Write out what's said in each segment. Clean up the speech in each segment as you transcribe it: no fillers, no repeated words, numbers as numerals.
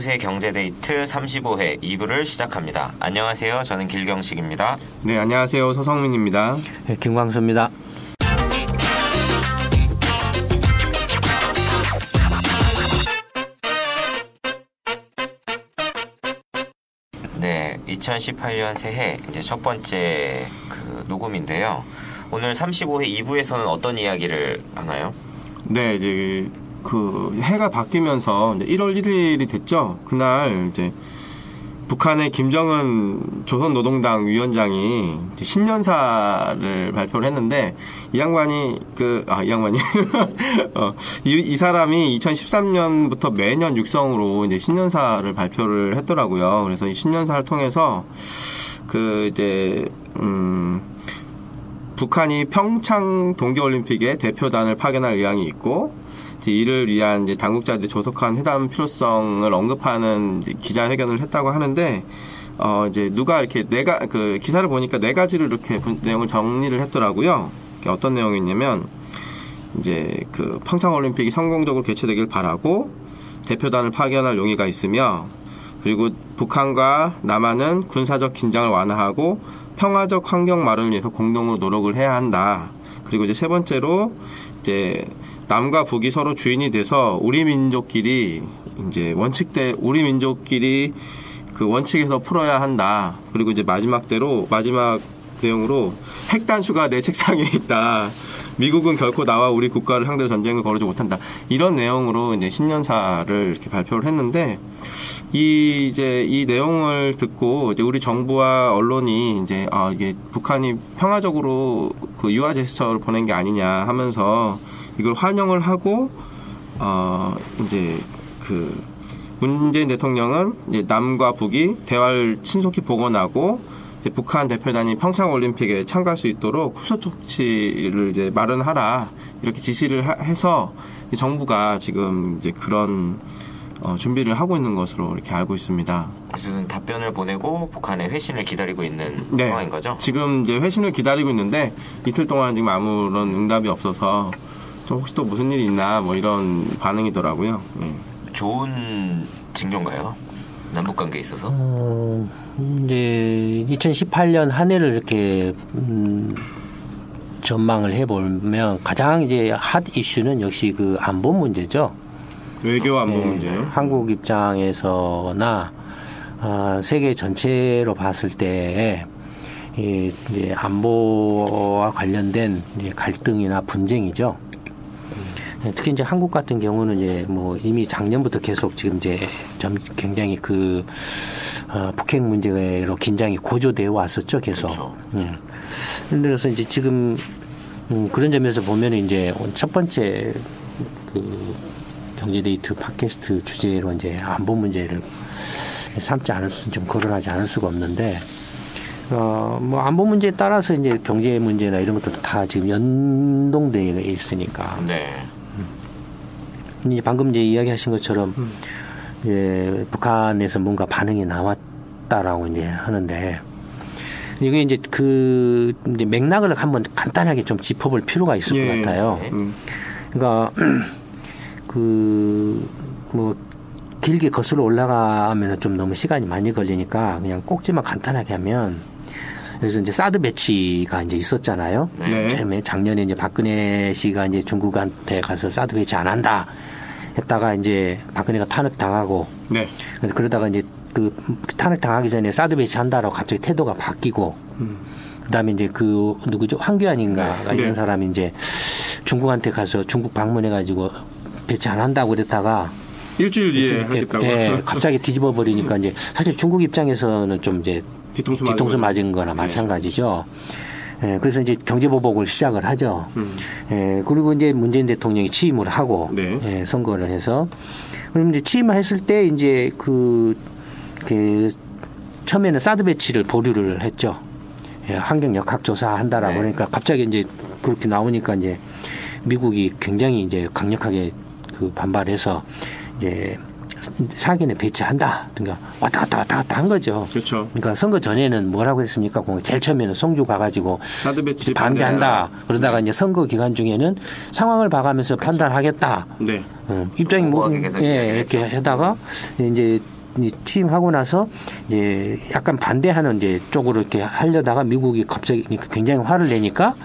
이곳의 경제데이트 35회 2부를 시작합니다. 안녕하세요. 저는 길경식입니다. 네, 안녕하세요. 서성민입니다. 네, 김광수입니다. 네, 2018년 새해 이제 첫 번째 녹음인데요. 오늘 35회 2부에서는 어떤 이야기를 하나요? 네, 이제 해가 바뀌면서 이제 1월 1일이 됐죠. 그날 이제 북한의 김정은 조선노동당 위원장이 이제 신년사를 발표를 했는데 이 양반이 이 사람이 2013년부터 매년 육성으로 이제 신년사를 발표를 했더라고요. 그래서 이 신년사를 통해서 북한이 평창 동계올림픽에 대표단을 파견할 의향이 있고 이를 위한 이제 당국자들이 조속한 회담 필요성을 언급하는 기자회견을 했다고 하는데 이제 누가 이렇게 기사를 보니까 네 가지로 이렇게 내용을 정리를 했더라고요. 어떤 내용이 있냐면 이제 평창 올림픽이 성공적으로 개최되길 바라고 대표단을 파견할 용의가 있으며 그리고 북한과 남한은 군사적 긴장을 완화하고 평화적 환경 마련을 위해서 공동으로 노력을 해야 한다. 그리고 이제 세 번째로 이제 남과 북이 서로 주인이 돼서 우리 민족끼리 그 원칙에서 풀어야 한다. 그리고 이제 마지막 내용으로 핵 단수가 내 책상에 있다. 미국은 결코 나와 우리 국가를 상대로 전쟁을 걸지 못한다. 이런 내용으로 이제 신년사를 이렇게 발표를 했는데 이 내용을 듣고 이제 우리 정부와 언론이 이제 이게 북한이 평화적으로 유화 제스처를 보낸 게 아니냐 하면서 이걸 환영을 하고 이제 문재인 대통령은 이제 남과 북이 대화를 신속히 복원하고 이제 북한 대표단이 평창 올림픽에 참가할 수 있도록 후속 조치를 이제 마련하라 이렇게 지시를 해서 정부가 지금 이제 그런 준비를 하고 있는 것으로 이렇게 알고 있습니다. 그래서 답변을 보내고 북한의 회신을 기다리고 있는 상황인 거죠? 지금 이제 회신을 기다리고 있는데 이틀 동안 지금 아무런 응답이 없어서 좀 혹시 또 무슨 일이 있나 뭐 이런 반응이더라고요. 좋은 징조인가요? 남북 관계에 있어서? 이제 2018년 한 해를 이렇게 전망을 해보면 가장 이제 핫 이슈는 역시 안보 문제죠. 외교 안보 문제요. 한국 입장에서나 세계 전체로 봤을 때 이제 안보와 관련된 갈등이나 분쟁이죠. 특히 이제 한국 같은 경우는 이제 이미 작년부터 계속 지금 이제 굉장히 북핵 문제로 긴장이 고조되어 왔었죠, 계속. 그렇죠. 그래서 이제 지금 그런 점에서 보면 이제 첫 번째 경제데이트 팟캐스트 주제로 이제 안보 문제를 삼지 않을 수, 좀 거론하지 않을 수가 없는데, 안보 문제에 따라서 이제 경제 문제나 이런 것들도 다 지금 연동되어 있으니까. 네. 이제 방금 이제 이야기하신 것처럼 북한에서 뭔가 반응이 나왔다라고 이제 하는데 이게 이제 이제 맥락을 한번 간단하게 좀 짚어볼 필요가 있을 것 같아요. 그러니까 길게 거슬러 올라가면 좀 너무 시간이 많이 걸리니까 그냥 꼭지만 간단하게 하면 그래서 이제 사드 배치가 이제 있었잖아요. 네. 작년에 이제 박근혜 씨가 이제 중국한테 가서 사드 배치 안 한다 했다가 이제 박근혜가 탄핵 당하고. 네. 그러다가 이제 탄핵 당하기 전에 사드 배치 한다라고 갑자기 태도가 바뀌고. 그다음에 이제 누구죠? 황교안인가 이런 사람이 이제 중국한테 가서 중국 방문해가지고 배치 안 한다고 그랬다가 일주일 뒤에 하겠다고. 갑자기 뒤집어 버리니까 이제 사실 중국 입장에서는 좀 이제 뒤통수 맞은 거나 마찬가지죠. 그래서 이제 경제보복을 시작을 하죠. 그리고 이제 문재인 대통령이 취임을 하고 선거를 해서 그럼 이제 취임을 했을 때 이제 처음에는 사드 배치를 보류를 했죠. 환경 역학 조사한다라고 그러니까 갑자기 이제 그렇게 나오니까 이제 미국이 굉장히 이제 강력하게 반발해서 이제 사기는 배치한다. 그러니까 왔다 갔다 한 거죠. 그렇죠. 그러니까 선거 전에는 뭐라고 했습니까? 제일 처음에는 송주 가가지고 사드 배치 반대한다. 그러다가 이제 선거 기간 중에는 상황을 봐가면서 판단하겠다. 네. 입장이 이렇게 하다가 이제 취임하고 나서 이제 약간 반대하는 이제 쪽으로 이렇게 하려다가 미국이 갑자기 굉장히 화를 내니까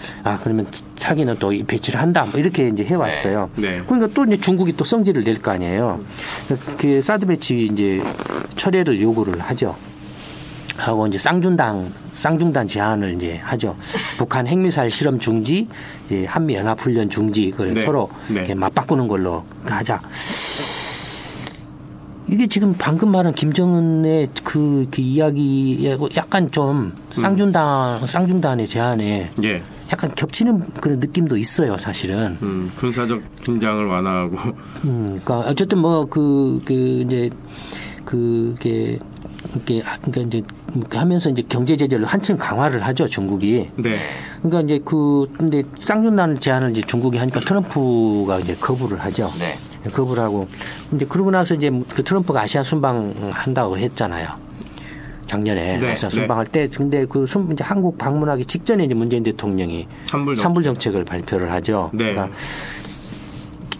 그러면 자기는 또 배치를 한다 뭐 이렇게 이제 해왔어요. 네. 그러니까 또 이제 중국이 또 성질을 낼 거 아니에요. 그 사드 배치 이제 철회를 요구를 하죠. 하고 이제 쌍중단 제안을 이제 하죠. 북한 핵미사일 실험 중지, 이제 한미 연합 훈련 중지 그걸 서로 이렇게 맞바꾸는 걸로 하자. 이게 지금 방금 말한 김정은의 그 이야기에 약간 좀 쌍중단의 제안에 약간 겹치는 그런 느낌도 있어요, 사실은. 군사적 긴장을 완화하고. 그러니까 어쨌든 뭐 이제 그러니까 이제 하면서 이제 경제 제재를 한층 강화를 하죠, 중국이. 네. 그러니까 이제 근데 쌍중단 제안을 이제 중국이 하니까 트럼프가 이제 거부를 하죠. 네. 거부를 하고 이제 그러고 나서 이제 그 트럼프가 아시아 순방 한다고 했잖아요. 작년에 아시아 순방할 때 근데 이제 한국 방문하기 직전에 이제 문재인 대통령이 산불 정책을 발표를 하죠. 네. 그러니까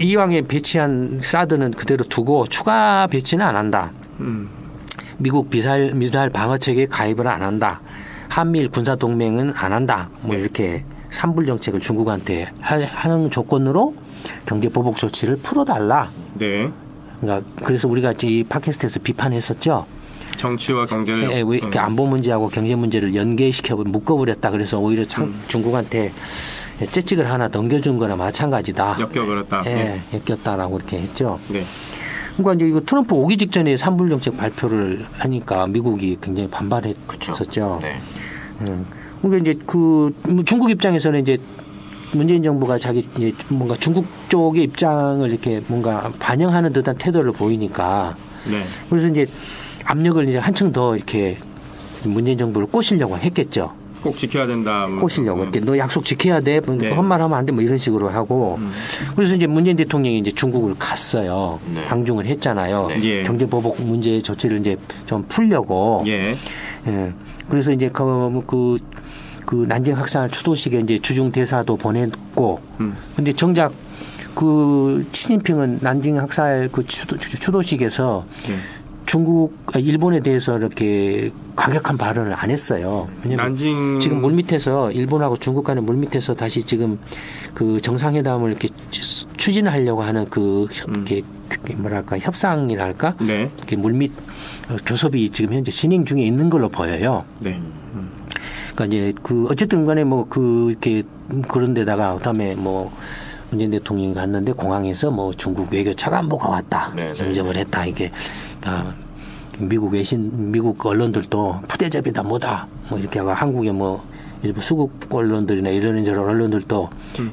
이왕에 배치한 사드는 그대로 두고 추가 배치는 안 한다. 미국 미사일 방어 체계에 가입을 안 한다. 한미일 군사 동맹은 안 한다. 뭐 이렇게 산불 정책을 중국한테 하는 조건으로 경제 보복 조치를 풀어달라. 네. 그러니까 그래서 우리가 이 팟캐스트에서 비판했었죠. 정치와 경제를 왜 이렇게 안보 문제하고 경제 문제를 연계시켜 묶어버렸다. 그래서 오히려 중국한테 채찍을 하나 넘겨준 거나 마찬가지다. 엮여버렸다. 엮였다라고 이렇게 했죠. 네. 그러니까 이제 이거 트럼프 오기 직전에 산불 정책 발표를 하니까 미국이 굉장히 반발했었죠. 네. 그러니까 이제 중국 입장에서는 이제 문재인 정부가 자기 이제 뭔가 중국 쪽의 입장을 이렇게 뭔가 반영하는 듯한 태도를 보이니까 그래서 이제 압력을 이제 한층 더 이렇게 문재인 정부를 꼬시려고 했겠죠. 꼭 지켜야 된다. 꼬시려고 이렇게 너 약속 지켜야 돼. 헛말하면 안 돼. 뭐 이런 식으로 하고. 그래서 이제 문재인 대통령이 이제 중국을 갔어요. 방중을 했잖아요. 경제 보복 문제 조치를 이제 좀 풀려고. 그래서 이제 그 난징 학살 추도식에 이제 주중 대사도 보냈고. 근데 정작 그 시진핑은 난징 학살 그 추도식에서 일본에 대해서 이렇게 과격한 발언을 안 했어요. 왜냐하면 지금 물밑에서 일본하고 중국 간의 물밑에서 다시 지금 그 정상회담을 이렇게 추진하려고 하는 이렇게 뭐랄까 협상이랄까 이렇게 물밑 교섭이 지금 현재 진행 중에 있는 걸로 보여요. 그러니까 이제 어쨌든 간에 뭐 이렇게 그런 데다가 그다음에 뭐 문재인 대통령이 갔는데 공항에서 뭐 중국 외교차가 안보가 왔다. 영접을 했다. 이게 미국 언론들도 푸대접이다 뭐다. 뭐 이렇게 하고 한국의 뭐 일부 수국 언론들이나 이런저런 언론들도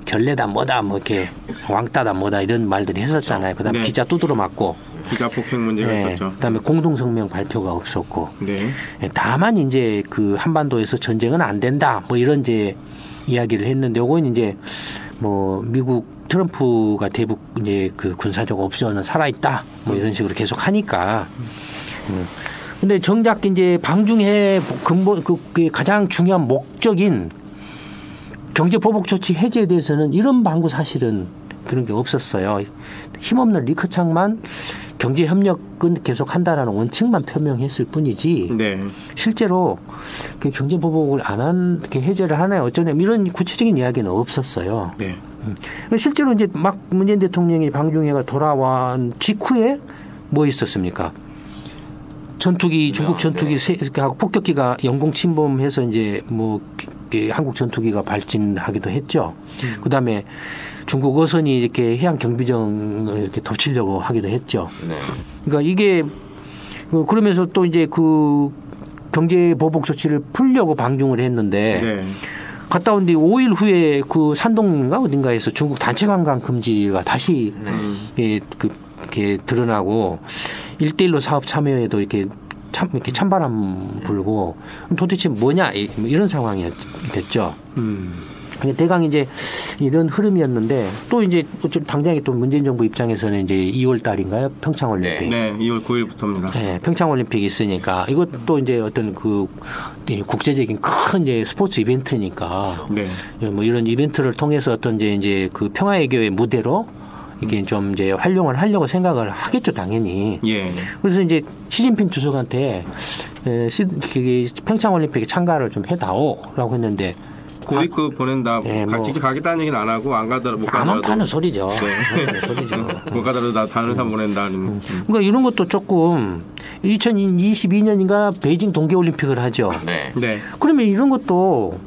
결례다 뭐다 뭐 이렇게 왕따다 뭐다 이런 말들이 했었잖아요. 그다음에 기자 두드러 맞고 기자 폭행 문제가 있었죠. 그다음에 공동성명 발표가 없었고 다만 이제 그 한반도에서 전쟁은 안 된다 뭐 이런 이제 이야기를 했는데 요건 이제 뭐 미국 트럼프가 대북 이제 그 군사적 옵션은 살아있다 뭐 이런 식으로 계속 하니까. 근데 정작 이제 방중의 근본 그 가장 중요한 목적인 경제 보복 조치 해제에 대해서는 이런 방구 사실은 그런 게 없었어요. 힘없는 리커창만 경제 협력은 계속 한다라는 원칙만 표명했을 뿐이지. 실제로 그 경제 보복을 안 한 해제를 하나요? 어쩌냐 이런 구체적인 이야기는 없었어요. 실제로 이제 막 문재인 대통령이 방중회가 돌아온 직후에 뭐 있었습니까? 전투기 중국 전투기 하고 폭격기가 영공 침범해서 이제 뭐 한국 전투기가 발진하기도 했죠. 그다음에 중국 어선이 이렇게 해양 경비정을 이렇게 덮치려고 하기도 했죠. 그러니까 이게 그러면서 또 이제 그 경제 보복 조치를 풀려고 방중을 했는데 갔다 온 뒤 5일 후에 그 산동인가 어딘가에서 중국 단체 관광 금지가 다시 이렇게 드러나고 1:1로 사업 참여에도 이렇게 찬바람 불고 도대체 뭐냐 이런 상황이 됐죠. 대강 이제 이런 흐름이었는데 또 이제 당장에 또 문재인 정부 입장에서는 이제 2월 달인가요? 평창올림픽. 2월 9일부터입니다. 평창올림픽이 있으니까 이것도 이제 어떤 그 국제적인 큰 이제 스포츠 이벤트니까 뭐 이런 이벤트를 통해서 어떤 이제 그 평화외교의 무대로 이게 좀 이제 활용을 하려고 생각을 하겠죠, 당연히. 예. 그래서 이제 시진핑 주석한테 평창 올림픽에 참가를 좀 해다오라고 했는데 고위급 보낸다. 네, 뭐 직접 가겠다는 얘기는 안 하고 안 가더라도 못 가더라도. 안 하는 소리죠. 네. 하는 소리죠. 못 가더라도 나 다른 사람 보낸다는. 그러니까 이런 것도 조금 2022년인가 베이징 동계올림픽을 하죠. 네. 네. 그러면 이런 것도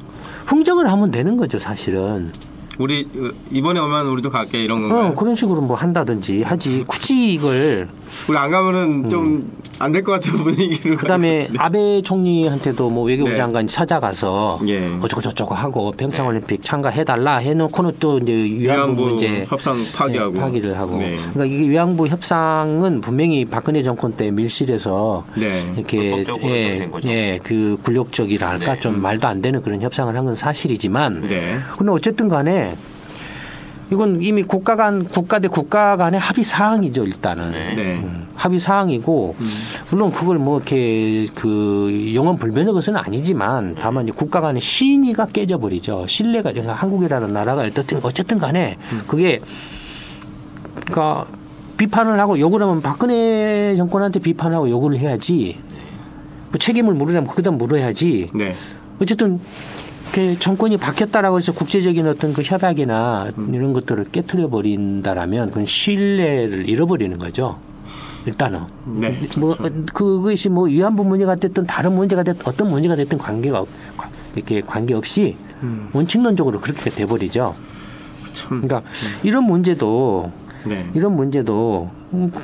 흥정을 하면 되는 거죠, 사실은. 우리 이번에 오면 우리도 갈게 이런 건가요? 그런 식으로 뭐 한다든지 하지. 굳이 이걸 우리 안 가면은 좀 안 될 것 같은 분위기로. 그다음에 아베 총리한테도 뭐 외교부 네. 장관이 찾아가서 예. 어쩌고저쩌고 하고 평창올림픽 참가해달라 해놓고는 또 이제 위안부 문제 협상 파기하고 파기를 하고. 네. 그러니까 이게 위안부 협상은 분명히 박근혜 정권 때 밀실에서 네. 이렇게 불법적으로 좀 된 거죠. 그 굴욕적이랄까 네. 좀 말도 안 되는 그런 협상을 한 건 사실이지만. 네. 근데 어쨌든 간에 이건 이미 국가 대 국가 간의 합의 사항이죠, 일단은. 네. 네. 합의 사항이고 물론 그걸 뭐 이렇게 그 영원 불변의 것은 아니지만 다만 이제 국가 간의 신의가 깨져버리죠. 신뢰가 한국이라는 나라가 어쨌든 간에 그게 그러니까 비판을 하고 욕을 하면 박근혜 정권한테 비판하고 욕을 해야지 그 책임을 물으려면 그다음 물어야지. 네. 어쨌든 정권이 바뀌었다라고 해서 국제적인 어떤 그 협약이나 이런 것들을 깨트려 버린다라면 그건 신뢰를 잃어버리는 거죠. 일단은 네. 뭐 그것이 뭐 위안부 문제가 됐든 다른 문제가 됐든 어떤 문제가 됐든 관계 없이 원칙론적으로 그렇게 돼버리죠. 참. 그러니까 이런 문제도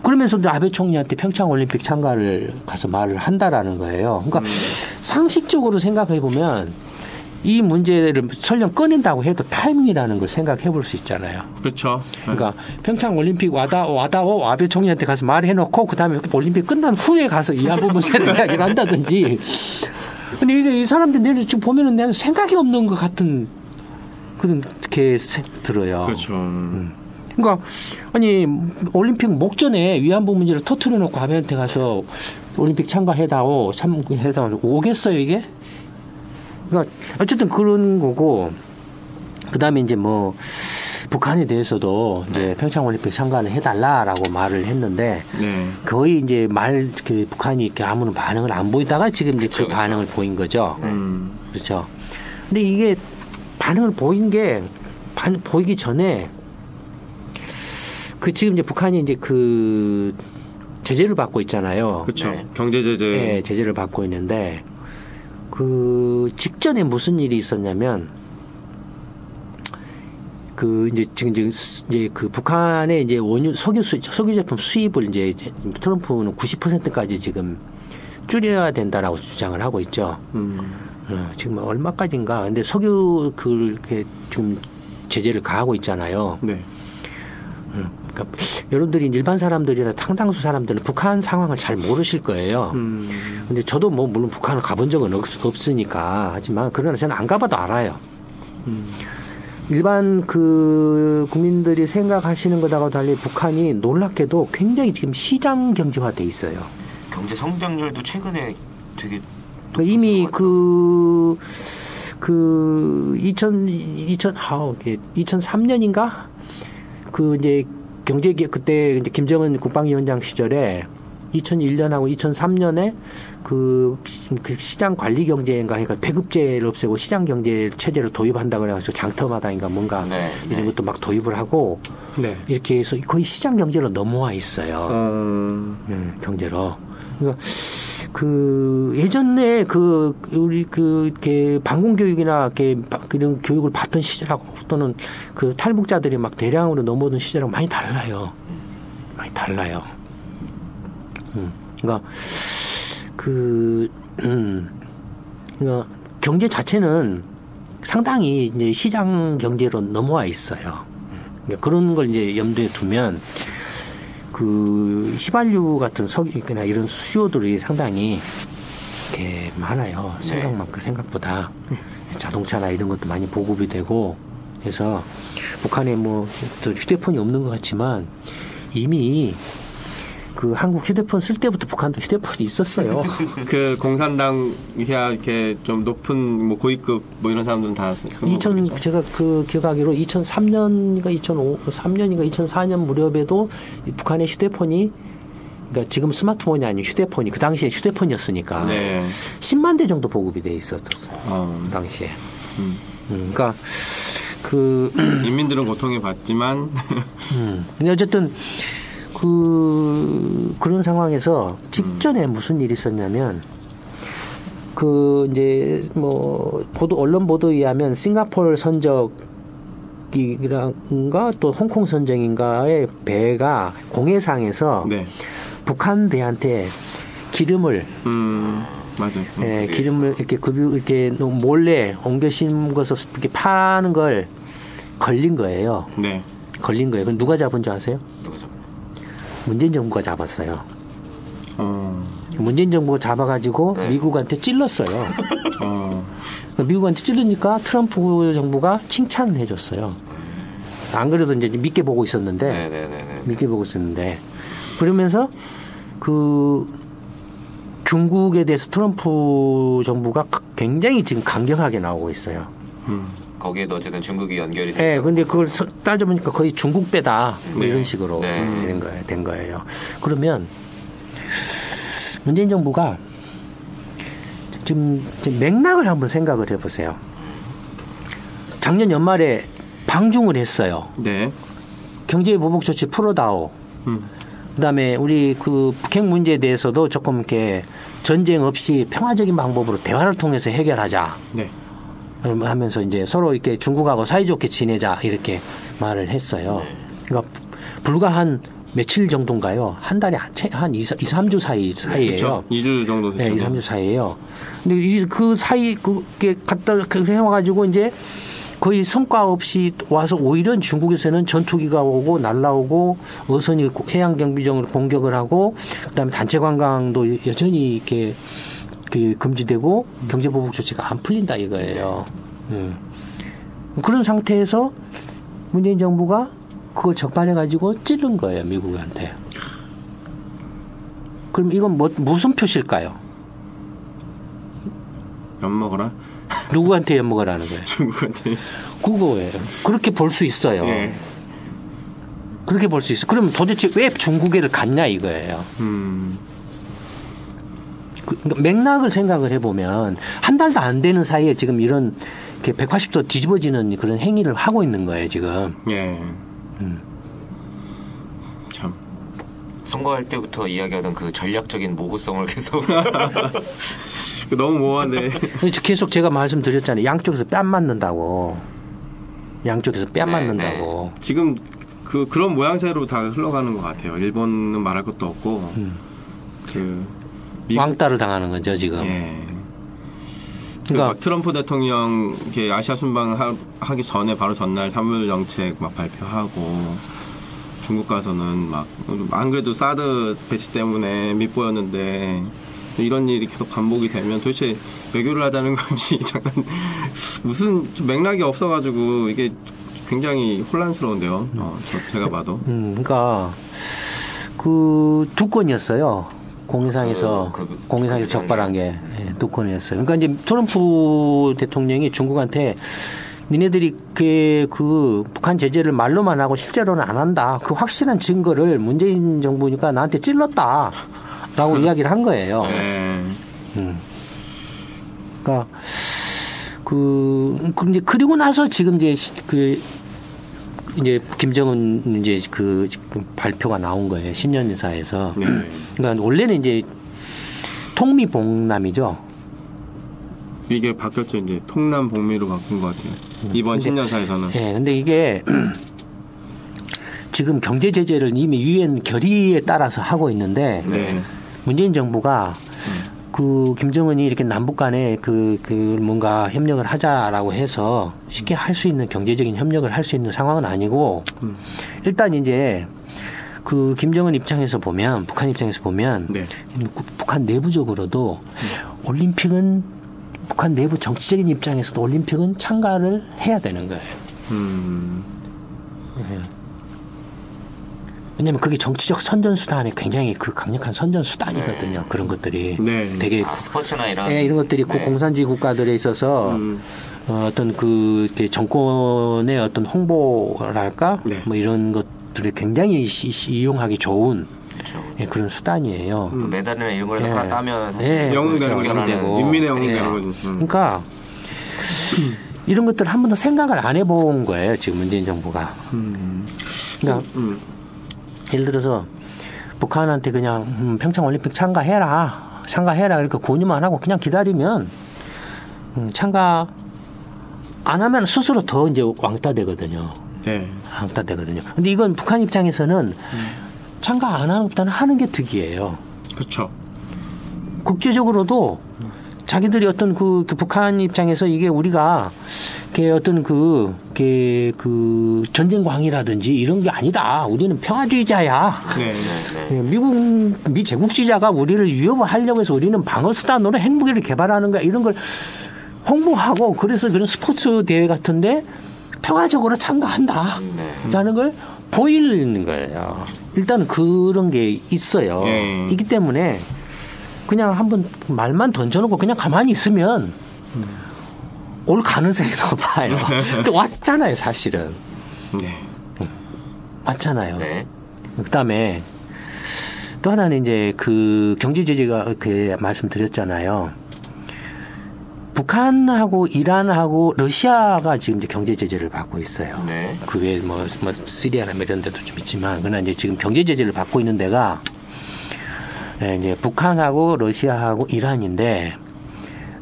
그러면서도 아베 총리한테 평창 올림픽 참가를 가서 말을 한다라는 거예요. 그러니까 상식적으로 생각해 보면 이 문제를 설령 꺼낸다고 해도 타이밍이라는 걸 생각해 볼 수 있잖아요. 그렇죠. 그러니까 평창 올림픽 와다오 아베 총리한테 가서 말해놓고 그다음에 올림픽 끝난 후에 가서 위안부 문제를 이야기를 한다든지. 근데 이게 이 사람들 내가 지금 보면은 내가 생각이 없는 것 같은 그런 게 들어요. 그렇죠. 그러니까 아니 올림픽 목전에 위안부 문제를 터트려놓고 아베한테 가서 올림픽 참가해다오 오겠어요 이게? 그러니까 어쨌든 그런 거고 그다음에 이제 뭐 북한에 대해서도 이제 평창올림픽 참가를 해달라라고 말을 했는데 네. 거의 이제 북한이 이렇게 아무런 반응을 안 보이다가 지금 이제 그 반응을 보인 거죠. 그렇죠. 근데 이게 반응을 보이기 전에 지금 이제 북한이 이제 제재를 받고 있잖아요. 그렇죠. 네. 경제 제재. 네, 제재를 받고 있는데 직전에 무슨 일이 있었냐면 이제 북한의 이제 석유 제품 수입을 이제 트럼프는 90%까지 지금 줄여야 된다라고 주장을 하고 있죠. 지금 얼마까지인가? 근데 석유 지금 제재를 가하고 있잖아요. 네. 그러니까 여러분들이 일반 사람들이나 상당수 사람들은 북한 상황을 잘 모르실 거예요. 근데 저도 뭐 물론 북한을 가본 적은 없으니까 하지만 그러나 저는 안 가봐도 알아요. 일반 국민들이 생각하시는 것하고 달리 북한이 놀랍게도 굉장히 지금 시장 경제화돼 있어요. 경제 성장률도 최근에 되게 이미 2003년인가 이제 그때 이제 김정은 국방위원장 시절에 2001년하고 2003년에 그 시장 관리 경제인가 그러니까 배급제를 없애고 시장 경제 체제를 도입한다 그래가지고 장터마다인가 뭔가 이런 것도 막 도입을 하고 이렇게 해서 거의 시장 경제로 넘어와 있어요. 경제로. 그러니까 예전에 우리 이렇게 방공 교육이나 그런 교육을 받던 시절하고 또는 탈북자들이 막 대량으로 넘어오던 시절하고 많이 달라요. 많이 달라요. 그러니까 그러니까 경제 자체는 상당히 이제 시장 경제로 넘어와 있어요. 그러니까 그런 걸 이제 염두에 두면 휘발유 같은 석유나 이런 수요들이 상당히 이렇게 많아요. 생각보다 자동차나 이런 것도 많이 보급이 되고 해서 북한에 뭐 휴대폰이 없는 것 같지만 이미 그 한국 휴대폰 쓸 때부터 북한도 휴대폰이 있었어요. 그 공산당 이야 이렇게 좀 높은 뭐 고위급 뭐 이런 사람들은 다 쓰는 거죠. 제가 그 기억하기로 2003년인가 2003년인가 2004년 무렵에도 북한의 휴대폰이 그러니까 지금 스마트폰이 아닌 휴대폰이 그 당시에 휴대폰이었으니까 네. 10만 대 정도 보급이 돼 있었어요. 그 당시에. 그러니까 그 인민들은 고통을 받지만 근데 어쨌든 그런 상황에서 직전에 무슨 일이 있었냐면 그 이제 뭐 언론 보도에 의하면 싱가포르 선적이란가 또 홍콩 선적인가의 배가 공해상에서 네. 북한 배한테 기름을 맞아요. 예, 기름을 이렇게 몰래 옮겨 심어서 이렇게 파는 걸 걸린 거예요. 네. 걸린 거예요. 그럼 누가 잡은 줄 아세요? 누가 잡? 문재인 정부가 잡았어요. 문재인 정부가 잡아가지고 네. 미국한테 찔렀어요. 미국한테 찔르니까 트럼프 정부가 칭찬을 해줬어요. 안 그래도 이제 믿게 보고 있었는데, 네네네. 믿게 보고 있었는데, 그러면서 그 중국에 대해서 트럼프 정부가 굉장히 지금 강경하게 나오고 있어요. 거기에도 어쨌든 중국이 연결이 네, 돼요. 근데 그걸 따져보니까 거의 중국 빼다 뭐 네. 이런 식으로 네. 된 거예요. 그러면 문재인 정부가 좀 맥락을 한번 생각을 해보세요. 작년 연말에 방중을 했어요. 네. 경제 보복 조치 풀어다오. 그다음에 우리 그 북핵 문제에 대해서도 조금 이렇게 전쟁 없이 평화적인 방법으로 대화를 통해서 해결하자. 네. 하면서 이제 서로 이렇게 중국하고 사이좋게 지내자 이렇게 말을 했어요. 그러니까 불과 한 며칠 정도인가요? 한 달에 한 2, 3주 사이예요. 그렇죠. 2주 정도 됐죠. 네, 2, 3주 사이예요. 근데 그 사이 그게 갔다 해와가지고 이제 거의 성과 없이 와서 오히려 중국에서는 전투기가 오고 날라오고 어선이 해양 경비정을 공격을 하고 그다음에 단체 관광도 여전히 이렇게 금지되고 경제 보복 조치가 안 풀린다 이거예요. 그런 상태에서 문재인 정부가 그걸 적발해 가지고 찌른 거예요, 미국한테. 그럼 이건 무슨 표시일까요? 엿먹어라. 누구한테 엿먹으라는 거예요? 중국한테. 그거예요. 그렇게 볼 수 있어요. 네. 그렇게 볼 수 있어. 그럼 도대체 왜 중국에를 갔냐 이거예요. 그러니까 맥락을 생각을 해보면 한 달도 안 되는 사이에 지금 이런 180도 뒤집어지는 그런 행위를 하고 있는 거예요 지금. 예. 참. 선거할 때부터 이야기하던 그 전략적인 모호성을 계속 너무 모호한데. 계속 제가 말씀드렸잖아요. 양쪽에서 뺨 맞는다고. 양쪽에서 뺨 네, 맞는다고. 지금 그런 모양새로 다 흘러가는 것 같아요. 일본은 말할 것도 없고. 왕따를 당하는 거죠 지금. 예. 그러니까 트럼프 대통령 이렇게 아시아 순방 하기 전에 바로 전날 사물 정책 막 발표하고 중국 가서는 막 안 그래도 사드 배치 때문에 밉보였는데 이런 일이 계속 반복이 되면 도대체 외교를 하자는 건지 잠깐 무슨 좀 맥락이 없어가지고 이게 굉장히 혼란스러운데요. 제가 봐도. 그러니까 그 두 건이었어요. 공해상에서 적발한 게 두 건이었어요. 그러니까 이제 트럼프 대통령이 중국한테 니네들이 그 북한 제재를 말로만 하고 실제로는 안 한다. 그 확실한 증거를 문재인 정부니까 나한테 찔렀다라고 이야기를 한 거예요. 그러니까 그리고 나서 지금 이제 이제 김정은 이제 그 발표가 나온 거예요. 신년사에서. 그러니까 원래는 이제 통미봉남이죠. 이게 바뀌었죠. 이제 통남 복미로 바꾼 것 같아요. 이번 신년사에서는. 네, 근데 이게 지금 경제 제재를 이미 유엔 결의에 따라서 하고 있는데 문재인 정부가 그 김정은이 이렇게 남북 간에 그 뭔가 협력을 하자라고 해서 쉽게 할 수 있는 경제적인 협력을 할 수 있는 상황은 아니고 일단 이제 그 김정은 입장에서 보면 북한 입장에서 보면 북한 내부적으로도 올림픽은 북한 내부 정치적인 입장에서도 올림픽은 참가를 해야 되는 거예요. 왜냐면 그게 정치적 선전수단에 굉장히 그 강력한 선전수단이거든요. 그런 것들이. 네. 되게. 스포츠나 이런. 이런 것들이 공산주의 국가들에 있어서 어떤 그 정권의 어떤 홍보랄까? 네. 뭐 이런 것들을 굉장히 이용하기 좋은 그렇죠. 그런 수단이에요. 그 메달이나 이런 걸 하나 따면 사실 영웅이 되는 되고. 인민의 영웅이 되는 거죠. 그러니까 이런 것들 한 번도 생각을 안 해본 거예요. 지금 문재인 정부가. 그러니까 예를 들어서 북한한테 그냥 평창올림픽 참가해라. 이렇게 권유만 하고 그냥 기다리면 참가 안 하면 스스로 더 이제 왕따 되거든요. 네. 왕따 되거든요. 근데 이건 북한 입장에서는 참가 안 하는 것보다는 하는 게 득이에요. 그렇죠. 국제적으로도 자기들이 어떤 그 북한 입장에서 이게 우리가 어떤 그 전쟁 광이라든지 이런 게 아니다. 우리는 평화주의자야. 네. 미 제국주의자가 우리를 위협하려고 해서 우리는 방어수단으로 핵무기를 개발하는 거야. 이런 걸 홍보하고 그래서 그런 스포츠 대회 같은데 평화적으로 참가한다. 라는 걸 보이는 거예요. 일단은 그런 게 있어요. 있기 때문에 그냥 한번 말만 던져놓고 그냥 가만히 있으면 올 가능성이 높아요. 근데 왔잖아요, 사실은. 네. 왔잖아요. 네. 그다음에 또 하나는 이제 그 경제 제재가 그 말씀드렸잖아요. 북한하고 이란하고 러시아가 지금 이제 경제 제재를 받고 있어요. 네. 그 외에 뭐 시리아나 이런 데도 좀 있지만 그러나 이제 지금 경제 제재를 받고 있는 데가 이제 북한하고 러시아하고 이란인데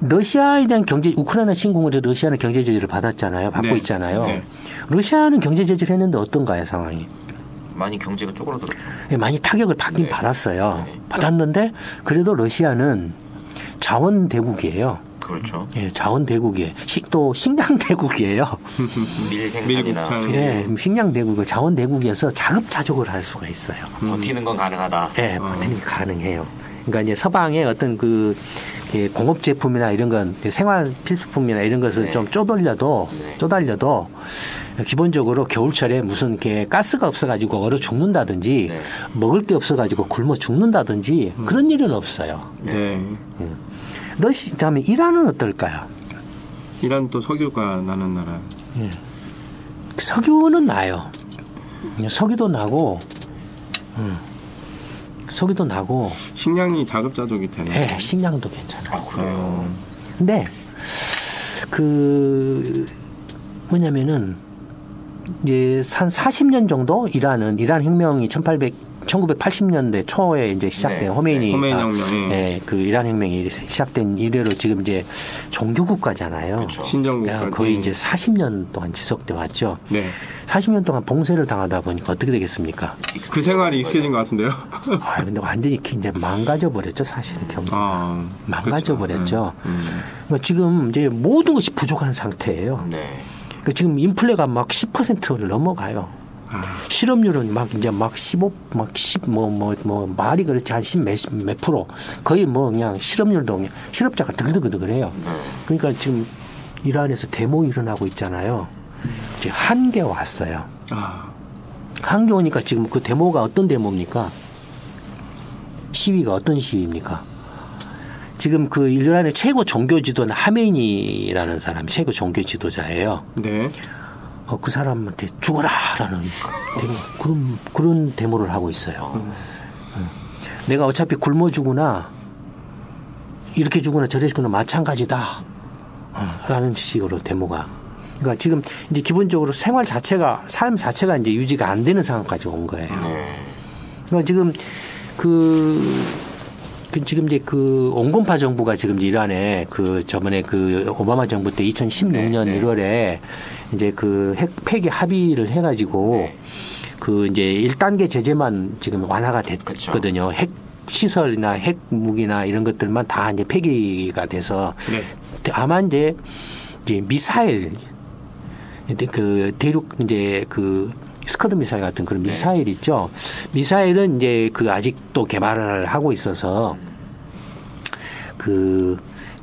러시아에 대한 우크라이나 침공으로 러시아는 경제 제재를 받았잖아요. 받고 있잖아요. 네. 러시아는 경제 제재를 했는데 어떤가요, 상황이? 많이 경제가 쪼그라들었죠. 많이 타격을 받긴 받았어요. 받았는데 그래도 러시아는 자원 대국이에요. 그렇죠. 자원 대국이에요. 또 식량 대국이에요. 밀생산이나 식량 대국, 자원 대국에서 자급자족을 할 수가 있어요. 버티는 건 가능하다. 버티는 게 가능해요. 그러니까 이제 서방의 어떤 그 공업 제품이나 이런 건 생활 필수품이나 이런 것을 좀 쪼달려도 기본적으로 겨울철에 무슨 가스가 없어가지고 얼어 죽는다든지 먹을 게 없어가지고 굶어 죽는다든지 그런 일은 없어요. 네. 다음에 이란은 어떨까요? 이란 또 석유가 나는 나라. 석유는 나요. 석유도 나고 식량이 자급자족이 되네. 네, 식량도 괜찮아요. 그래요. 근데 뭐냐면은 이제 한 40년 정도 이란 혁명이 1980년대 초에 이제 시작된 호메이니 혁명. 그 이란 혁명이 시작된 이래로 지금 이제 종교 국가잖아요. 그렇죠. 신정국가. 거의 이제 40년 동안 지속돼 왔죠. 네. 40년 동안 봉쇄를 당하다 보니까 어떻게 되겠습니까? 그 생활이 익숙해진 것 같은데요. 근데 완전히 이제 망가져 버렸죠, 사실은 경제가. 망가져 버렸죠. 그러니까 지금 이제 모든 것이 부족한 상태예요. 네. 그러니까 지금 인플레가 막 10%를 넘어가요. 실업률은 막 15, 말이 그렇지 한 10몇 프로. 거의 뭐 그냥 실업률도 그냥 실업자가 드글드글해요. 그러니까 지금 이란에서 데모 일어나고 있잖아요. 이제 한계 왔어요. 한계 오니까 지금 그 데모가 어떤 데모입니까? 시위가 어떤 시위입니까? 지금 그 이란의 최고 종교 지도는 하메니라는 사람이 최고 종교 지도자예요. 네. 그 사람한테 죽어라라는 그런 데모를 하고 있어요. 내가 어차피 굶어 죽으나 이렇게 죽으나 저렇게 죽으나 마찬가지다. 라는 식으로 데모가. 그러니까 지금 이제 기본적으로 삶 자체가 이제 유지가 안 되는 상황까지 온 거예요. 그러니까 지금 지금 이제 그 온건파 정부가 지금 이란에 저번에 오바마 정부 때 2016년 1월에 이제 폐기 합의를 해가지고 이제 1단계 제재만 지금 완화가 됐거든요. 핵 시설이나 핵 무기나 이런 것들만 다 이제 폐기가 돼서 아마 이제 미사일 대륙 이제 스커드 미사일 같은 그런 미사일 있죠. 미사일은 이제 아직도 개발을 하고 있어서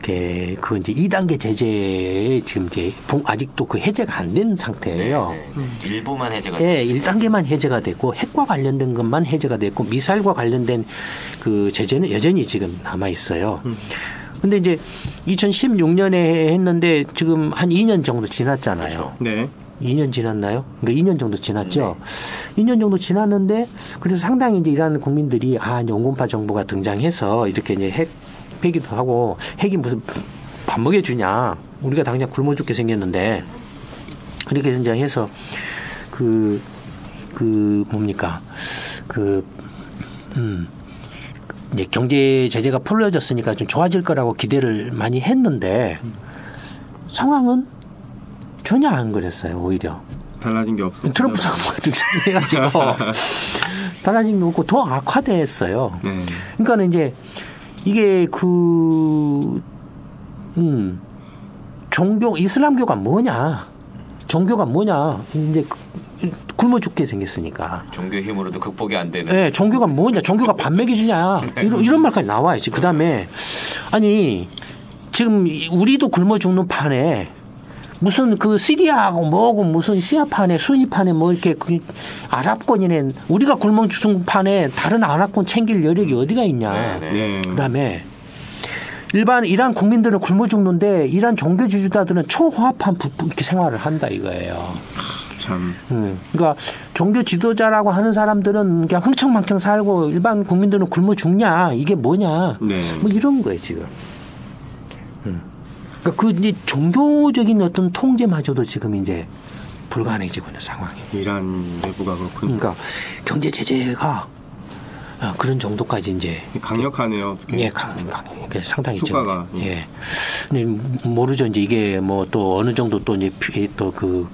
그 이제 2단계 제재 지금 이제 아직도 그 해제가 안 된 상태예요. 일부만 해제가 네, 1단계만 해제가 됐고 핵과 관련된 것만 해제가 됐고 미사일과 관련된 그 제재는 여전히 지금 남아 있어요. 근데 이제 2016년에 했는데 지금 한 2년 정도 지났잖아요. 그렇죠. 네. 2년 지났나요? 그러니까 2년 정도 지났죠. 2년 정도 지났는데 그래서 상당히 이제 이란 국민들이 이제 온건파 정부가 등장해서 이렇게 이제 핵 폐기도 하고 핵이 무슨 밥 먹여주냐. 우리가 당장 굶어 죽게 생겼는데 이렇게 등장해서 뭡니까 이제 경제 제재가 풀려졌으니까 좀 좋아질 거라고 기대를 많이 했는데 상황은 전혀 안 그랬어요. 오히려 달라진 게 없어요. 트럼프 정부가 등장해가지고 달라진 게 없고 더 악화됐어요. 그러니까는 이제 이게 종교 이슬람교가 뭐냐? 종교가 뭐냐? 이제 굶어 죽게 생겼으니까. 종교 힘으로도 극복이 안 되는. 네, 종교가 뭐냐? 종교가 밥 먹여주냐? 이런 말까지 나와야지. 그다음에 아니 지금 우리도 굶어 죽는 판에 무슨 그 시리아하고 뭐고 무슨 시아판에 수니판에 뭐 이렇게 아랍권이네 우리가 굶어 죽는 판에 다른 아랍권 챙길 여력이 어디가 있냐. 그다음에 일반 이란 국민들은 굶어 죽는데 이란 종교 지도자들은 초호화판 이렇게 생활을 한다 이거예요. 참. 그러니까 종교 지도자라고 하는 사람들은 그냥 흥청망청 살고 일반 국민들은 굶어 죽냐 이게 뭐냐. 뭐 이런 거예요 지금. 그러니까 그 이제 종교적인 어떤 통제마저도 지금 이제 불가능해지고 있는 상황이에요. 이란 내부가 그렇군요. 그러니까 경제 제재가 그런 정도까지 이제 강력하네요. 예, 상당히 효과가. 예. 근데 모르죠. 이제 이게 뭐 또 어느 정도 또 이제 또 그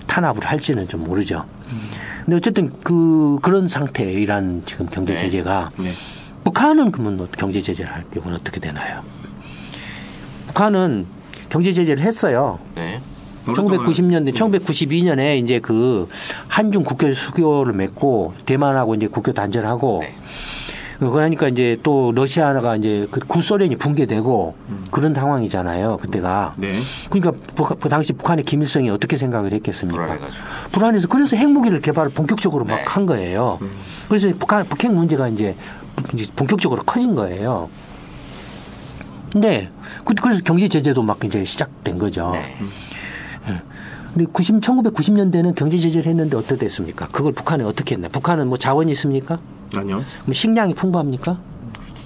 탄압을 할지는 좀 모르죠. 근데 어쨌든 그런 상태에 이란 지금 경제 제재가 북한은 그러면 경제 제재를 할 경우는 어떻게 되나요? 북한은 경제 제재를 했어요. 1990년대, 1992년에 이제 그 한중 국교 수교를 맺고 대만하고 이제 국교 단절하고 그러니까 이제 또 러시아가 이제 그 구소련이 붕괴되고 그런 상황이잖아요. 그때가. 그러니까 그 당시 북한의 김일성이 어떻게 생각을 했겠습니까? 불안해서 그래서 핵무기를 개발을 본격적으로 막 한 거예요. 그래서 북핵 문제가 이제 본격적으로 커진 거예요. 근데 그래서 경제 제재도 막 이제 시작된 거죠. 근데 1990년대는 경제 제재를 했는데 어떻게 됐습니까? 그걸 북한은 어떻게 했나? 북한은 뭐 자원이 있습니까? 아니요. 뭐 식량이 풍부합니까?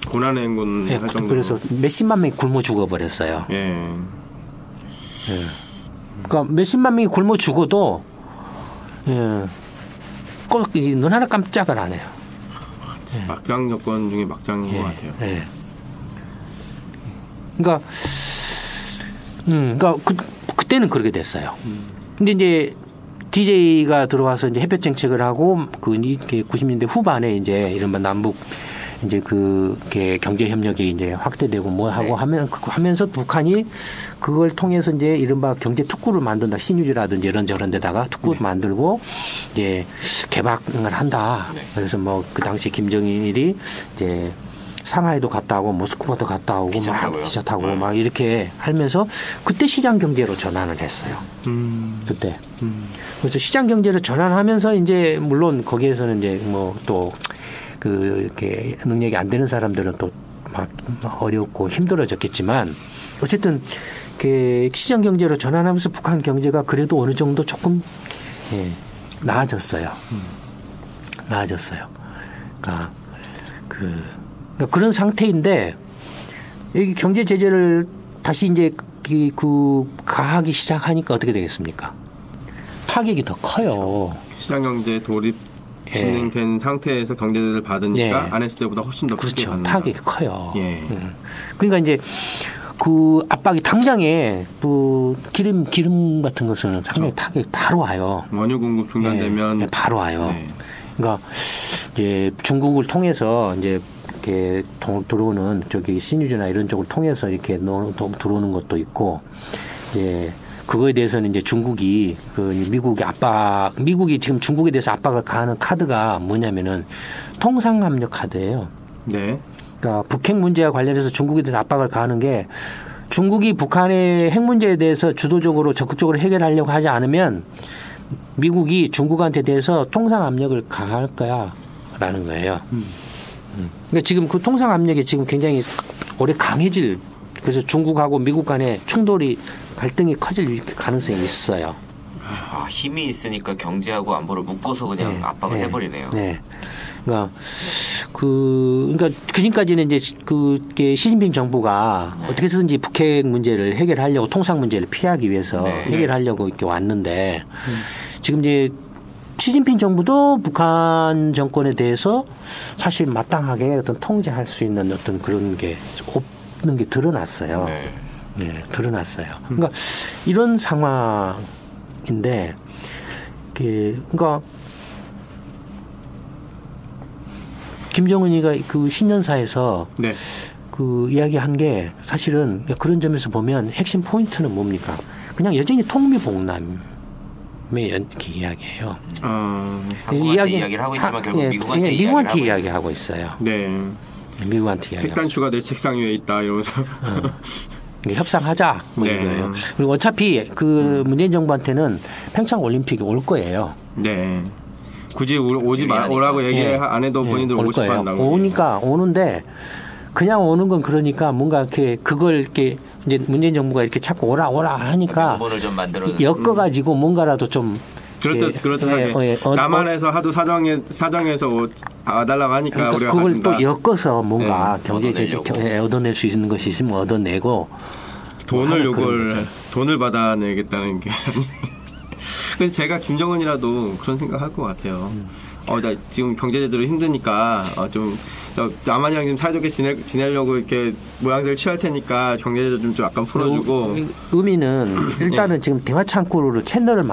고난의 행군 할 정도로. 그래서 몇십만 명이 굶어 죽어버렸어요. 그러니까 몇십만 명이 굶어 죽어도 꼭 눈 하나 깜짝을 안 해요. 막장 여건 중에 막장인 것 같아요. 그러니까 그때는 그렇게 됐어요. 근데 이제 DJ가 들어와서 이제 햇볕 정책을 하고 90년대 후반에 이제 이른바 남북 이제 경제 협력이 이제 확대되고 뭐 하고 하면서 북한이 그걸 통해서 이제 이른바 경제 특구를 만든다. 신유지라든지 이런저런 데다가 특구를 만들고 이제 개방을 한다. 그래서 뭐 그 당시 김정일이 이제 상하이도 갔다 오고 모스크바도 갔다 오고 기차 타고 막 이렇게 하면서 그때 시장 경제로 전환을 했어요. 그때. 그래서 시장 경제로 전환하면서 이제 물론 거기에서는 이제 뭐 또 이렇게 능력이 안 되는 사람들은 또 막 어렵고 힘들어졌겠지만 어쨌든 시장 경제로 전환하면서 북한 경제가 그래도 어느 정도 조금 나아졌어요. 나아졌어요. 그러니까 그런 상태인데 여기 경제 제재를 다시 이제 가하기 시작하니까 어떻게 되겠습니까? 타격이 더 커요. 시장 경제 돌입 진행된 상태에서 경제 제재를 받으니까 안 했을 때보다 훨씬 더 크게 받는다. 타격이 커요. 그러니까 이제 압박이 당장에 기름 같은 것은 상당히 타격이 바로 와요. 원유 공급 중단되면 바로 와요. 그러니까 이제 중국을 통해서 이제 이렇게 들어오는 신유지나 이런 쪽을 통해서 이렇게 들어오는 것도 있고 이제 그거에 대해서는 이제 중국이 미국이 지금 중국에 대해서 압박을 가하는 카드가 뭐냐면은 통상압력 카드예요. 그러니까 북핵 문제와 관련해서 중국에 대해서 압박을 가하는 게 중국이 북한의 핵 문제에 대해서 주도적으로 적극적으로 해결하려고 하지 않으면 미국이 중국한테 대해서 통상 압력을 가할 거야라는 거예요. 그러니까 지금 그 통상 압력이 지금 굉장히 오래 강해질, 그래서 중국하고 미국 간의 충돌이 갈등이 커질 가능성이 있어요. 아, 힘이 있으니까 경제하고 안보를 묶어서 그냥 네, 압박을 네, 해버리네요. 네. 그러니까 지금까지는 이제 시진핑 정부가 네. 어떻게 해서든지 북핵 문제를 해결하려고, 통상 문제를 피하기 위해서 네. 해결하려고 이렇게 왔는데 지금 이제 시진핑 정부도 북한 정권에 대해서 사실 마땅하게 어떤 통제할 수 있는 어떤 그런 게 없는 게 드러났어요. 네. 네, 드러났어요. 그러니까 이런 상황인데, 그러니까 김정은이가 그 신년사에서 네. 그 이야기한 게 사실은 그런 점에서 보면 핵심 포인트는 뭡니까? 그냥 여전히 통미봉남의 이렇게 이야기해요. 한국한테 이야기를 하고 있지만 결국 미국한테 미국한테 이야기하고 있어요. 네. 미국한테 이야기. 핵단추가 내 책상 위에 있다 이러면서. 협상하자 뭐 네. 이거예요. 그리고 어차피 그 문재인 정부한테는 평창 올림픽이 올 거예요. 네. 굳이 오라고 얘기 안 해도 본인들 오고 싶어 한다고. 오니까 오는데 그냥 오는 건 그러니까 뭔가 이렇게 그걸 이렇게 이제 문재인 정부가 이렇게 자꾸 오라 하니까 명분을 좀 만들어 엮어가지고 뭔가라도 좀 그렇듯하게 남한에서 하도 사정에서 봐달라고 하니까 그러니까 우리가 그걸 또 엮어서 뭔가 경제 얻어내려고. 얻어낼 수 있는 것이 있으면 얻어내고 돈을 받아내겠다는 계산이. 그래서 제가 김정은이라도 그런 생각할 것 같아요. 나 지금 경제제대로 힘드니까 좀 남한이랑 좀 사이좋게 지내려고 이렇게 모양새를 취할 테니까 경제제도 좀 약간 풀어주고. 의미는 일단은 지금 대화 창구를 채널을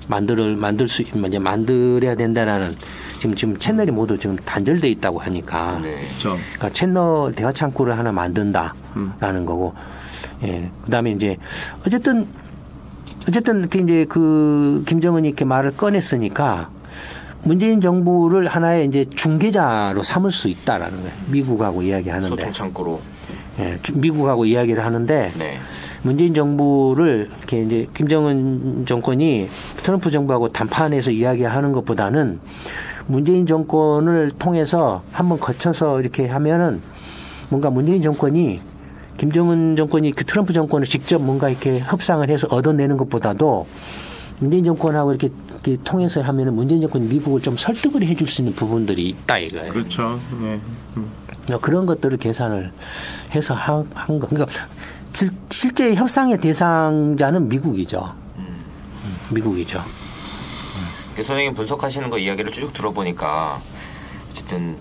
만들어야 된다라는 지금 채널이 모두 지금 단절돼 있다고 하니까. 네. 그렇죠. 그러니까 대화 창구를 하나 만든다라는 거고. 예. 그다음에 이제 어쨌든 이제 그 김정은이 이렇게 말을 꺼냈으니까 문재인 정부를 하나의 이제 중개자로 삼을 수 있다라는 거예요. 미국하고 이야기하는데. 소통 창구로. 예, 미국하고 이야기를 하는데 네. 문재인 정부를 이렇게 이제 김정은 정권이 트럼프 정부하고 담판해서 이야기하는 것보다는 문재인 정권을 통해서 한번 거쳐서 이렇게 하면은 뭔가 문재인 정권이 김정은 정권이 그 트럼프 정권을 직접 뭔가 이렇게 협상을 해서 얻어내는 것보다도 문재인 정권하고 이렇게 통해서 하면은 문재인 정권이 미국을 좀 설득을 해줄 수 있는 부분들이 있다 이거예요. 그렇죠. 네. 그런 것들을 계산을 해서 한 거. 그러니까 실제 협상의 대상자는 미국이죠. 미국이죠. 선생님 분석하시는 거 이야기를 쭉 들어보니까 어쨌든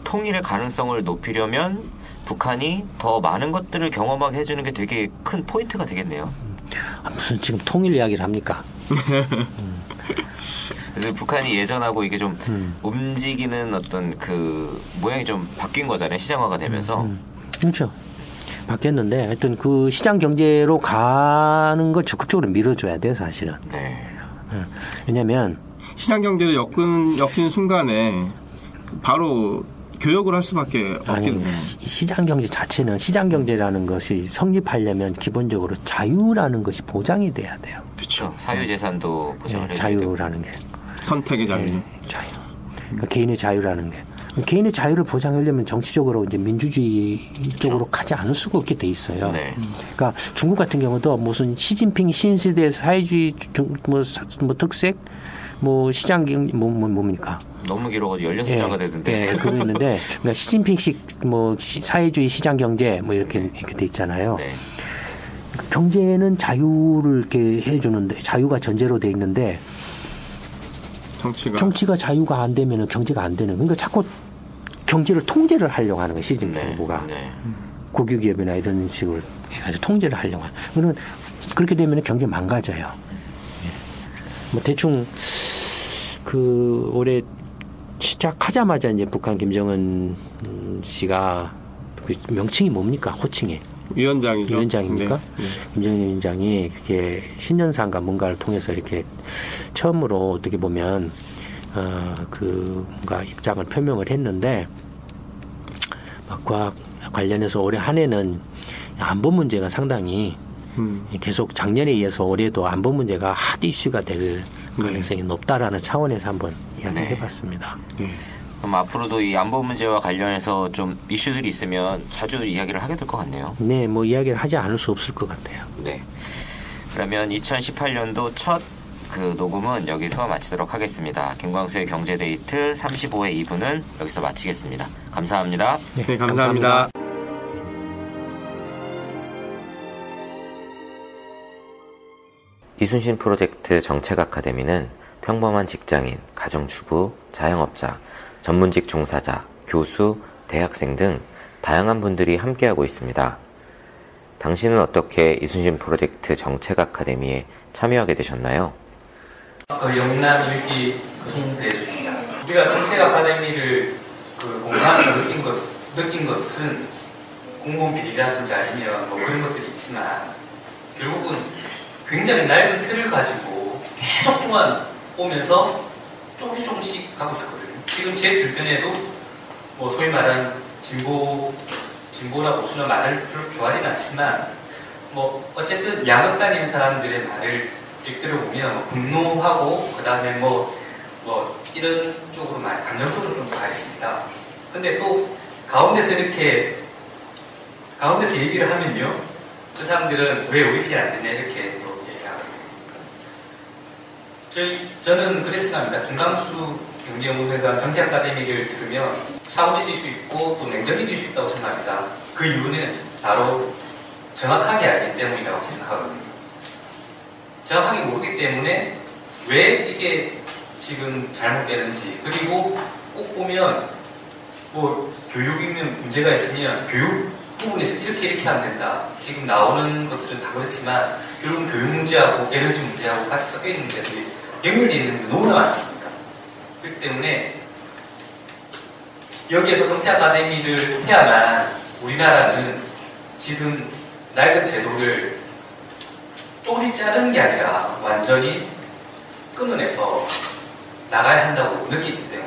통일의 가능성을 높이려면 북한이 더 많은 것들을 경험하게 해주는 게 되게 큰 포인트가 되겠네요. 무슨 지금 통일 이야기를 합니까? 그래서 북한이 예전하고 이게 좀 움직이는 어떤 그 모양이 좀 바뀐 거잖아요. 시장화가 되면서. 그렇죠. 바뀌었는데 하여튼 그 시장 경제로 가는 걸 적극적으로 밀어줘야 돼요, 사실은. 네. 왜냐하면 시장 경제를 엮인 순간에 바로 교역을 할 수밖에 없게 돼요. 시장 경제 자체는 시장 경제라는 것이 성립하려면 기본적으로 자유라는 것이 보장이 돼야 돼요. 그렇죠. 사유재산도 보장을 해야 자유라는 게. 선택의 자유. 자유. 그러니까 개인의 자유라는 게. 개인의 자유를 보장하려면 정치적으로 이제 민주주의 쪽으로 가지 않을 수가 없게 돼 있어요. 네. 그러니까 중국 같은 경우도 무슨 시진핑 신시대 사회주의 뭐 특색 뭐 시장 경제 뭡니까? 너무 길어가지고 16자가 되던데. 네, 그거 있는데 그러니까 시진핑식 뭐 사회주의 시장 경제 뭐 이렇게 돼 있잖아요. 네. 경제는 자유를 이렇게 해주는데 자유가 전제로 돼 있는데 정치가 자유가 안 되면은 경제가 안 되는. 그러니까 자꾸 경제를 통제를 하려고 하는 거예요. 시진핑 정부가 국유기업이나 이런 식으로 해가지고 통제를 하려고 하는. 그러면 그렇게 되면 경제 망가져요. 뭐 대충 그 올해 시작하자마자 이제 북한 김정은 씨가 그 명칭이 뭡니까? 호칭이 위원장이죠. 위원장입니까? 네. 김정은 위원장이 그렇게 신년사인가 뭔가를 통해서 이렇게 처음으로 어떻게 보면 그 뭔가 입장을 표명을 했는데 과 관련해서 올해 한 해는 안보 문제가 상당히 계속 작년에 이어서 올해도 안보 문제가 핫 이슈가 될 가능성이 높다라는 차원에서 한번 이야기해봤습니다. 그럼 앞으로도 이 안보 문제와 관련해서 좀 이슈들이 있으면 자주 이야기를 하게 될 것 같네요. 네, 뭐 이야기를 하지 않을 수 없을 것 같아요. 네. 그러면 2018년도 첫 그 녹음은 여기서 마치도록 하겠습니다. 김광수의 경제데이트 35회 2부는 여기서 마치겠습니다. 감사합니다. 네, 감사합니다. 이순신 프로젝트 정책 아카데미는 평범한 직장인, 가정주부, 자영업자, 전문직 종사자, 교수, 대학생 등 다양한 분들이 함께하고 있습니다. 당신은 어떻게 이순신 프로젝트 정책 아카데미에 참여하게 되셨나요? 영남 일기 홍대수입니다. 우리가 정책 아카데미를 공부하면서 느낀 것은 공무원 비리라든지 아니면 뭐 그런 것들이 있지만 결국은 굉장히 넓은 틀을 가지고 계속 동안 오면서 조금씩 가고 있었거든요. 지금 제 주변에도 뭐 소위 말하는 진보라고 수는 말을 별로 좋아하지는 않지만 뭐 어쨌든 양극 다닌 사람들의 말을 이렇게 들어보면 뭐 분노하고 그 다음에 뭐 이런 쪽으로 많이 감정적으로 좀 가 있습니다. 근데 또 가운데서 얘기를 하면요, 그 사람들은 왜 우리 편 안 되냐 이렇게 또 얘기를 하거든요. 저는 그렇게 생각합니다. 김광수 경제연구소에서 정책 아카데미를 들으면 차분해질 수 있고 또 냉정해질 수 있다고 생각합니다. 그 이유는 바로 정확하게 알기 때문이라고 생각하거든요. 정확하게 모르기 때문에 왜 이게 지금 잘못되는지, 그리고 꼭 보면 뭐 교육이면 문제가 있으면 교육 부분에서 이렇게 하면 된다. 지금 나오는 것들은 다 그렇지만 결국은 교육 문제하고 에너지 문제하고 같이 섞여 있는 데들이 연결되어 있는 게 너무나 많습니다. 그렇기 때문에 여기에서 정치 아카데미를 해야만 우리나라는 지금 낡은 제도를 조금씩 자르는 게 아니라 완전히 끊어내서 나가야 한다고 느끼기 때문에